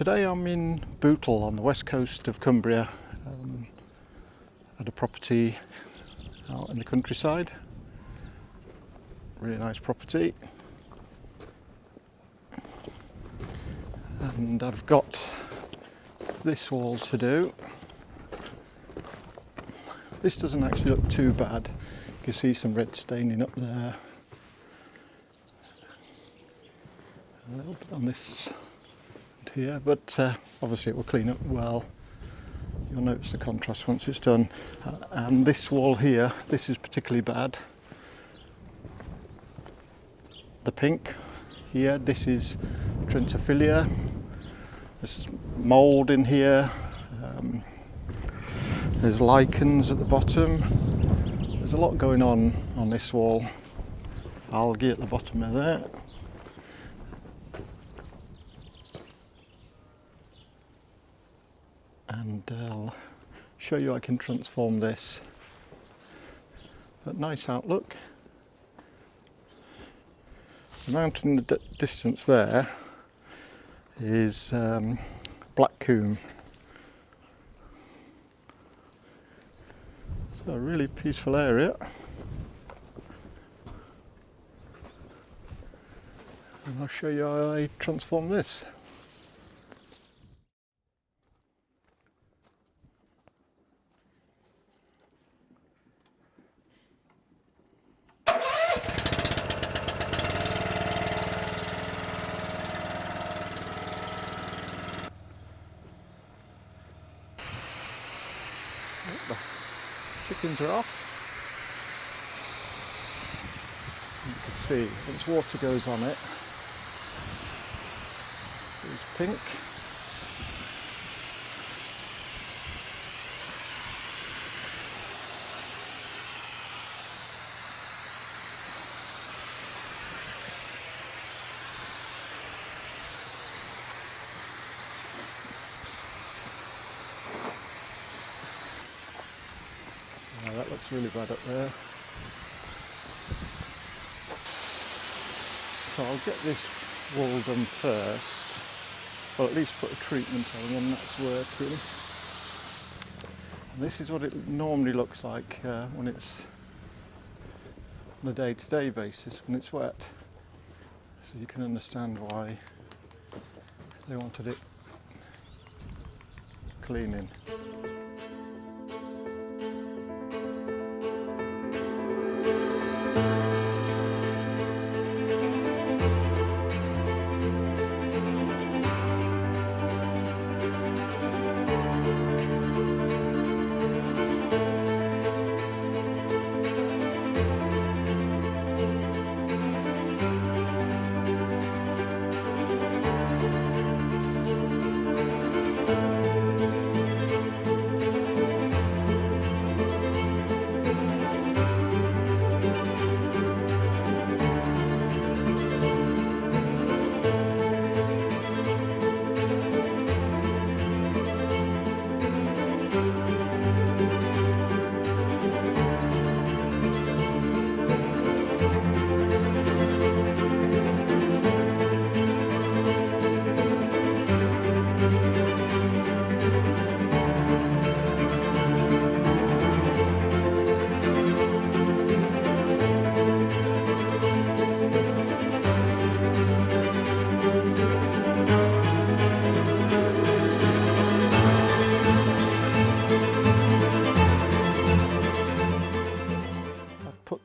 Today I'm in Bootle on the west coast of Cumbria, at a property out in the countryside. Really nice property. And I've got this wall to do. This doesn't actually look too bad. You can see some red staining up there. A little bit on this here, but obviously it will clean up well. You'll notice the contrast once it's done. And this wall here, this is particularly bad. The pink here, this is Trentepohlia. This is mould in here. There's lichens at the bottom. There's a lot going on this wall. Algae at the bottom of there. And I'll show you I can transform this. But nice outlook. The mountain in the distance there is black comb. So a really peaceful area. And I'll show you how I transform this. The chickens are off. You can see once water goes on it, it's pink. That looks really bad up there. So I'll get this wall done first, or at least put a treatment on, and that's work really. And this is what it normally looks like when it's on a day-to-day basis, when it's wet. So you can understand why they wanted it cleaning.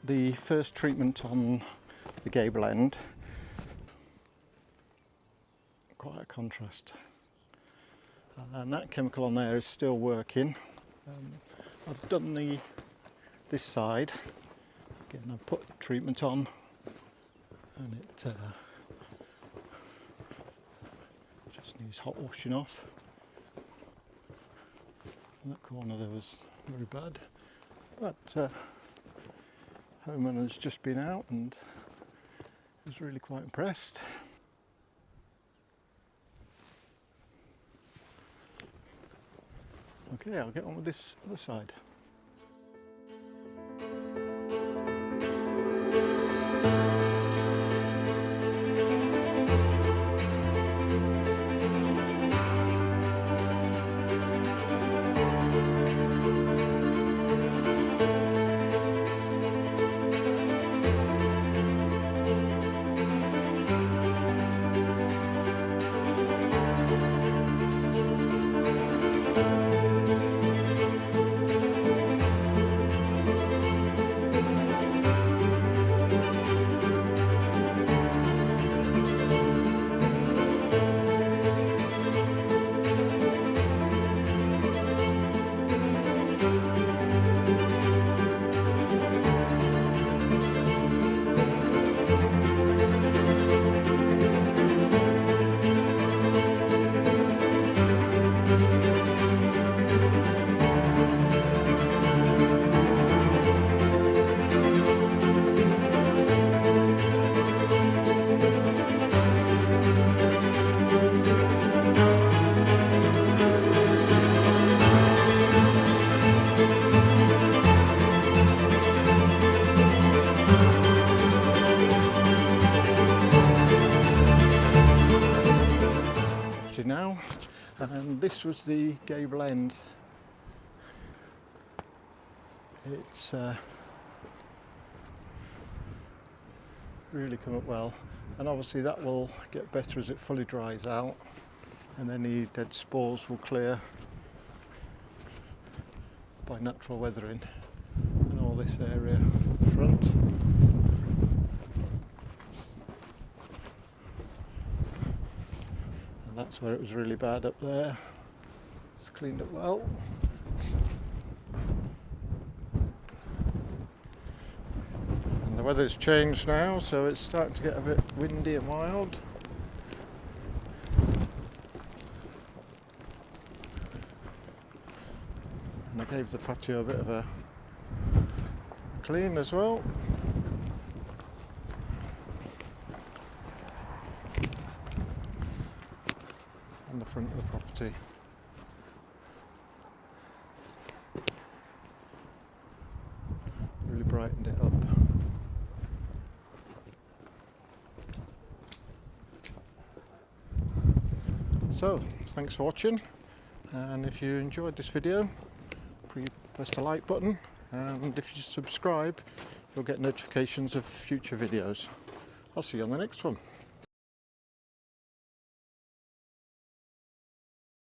The first treatment on the gable end, quite a contrast, and that chemical on there is still working. I've done this side again. I've put treatment on, and it just needs hot washing off. And that corner there was very bad, but homeowner's just been out and was really quite impressed. Okay, I'll get on with this other side. And this was the gable end. It's really come up well, and obviously that will get better as it fully dries out, and any dead spores will clear by natural weathering. And all this area at the front. And that's where it was really bad up there. It's cleaned up well. And the weather's changed now, so it's starting to get a bit windy and wild. And I gave the patio a bit of a clean as well. And the front of the property. Really brightened it up. So, thanks for watching, and if you enjoyed this video, press the like button, and if you subscribe, you'll get notifications of future videos. I'll see you on the next one.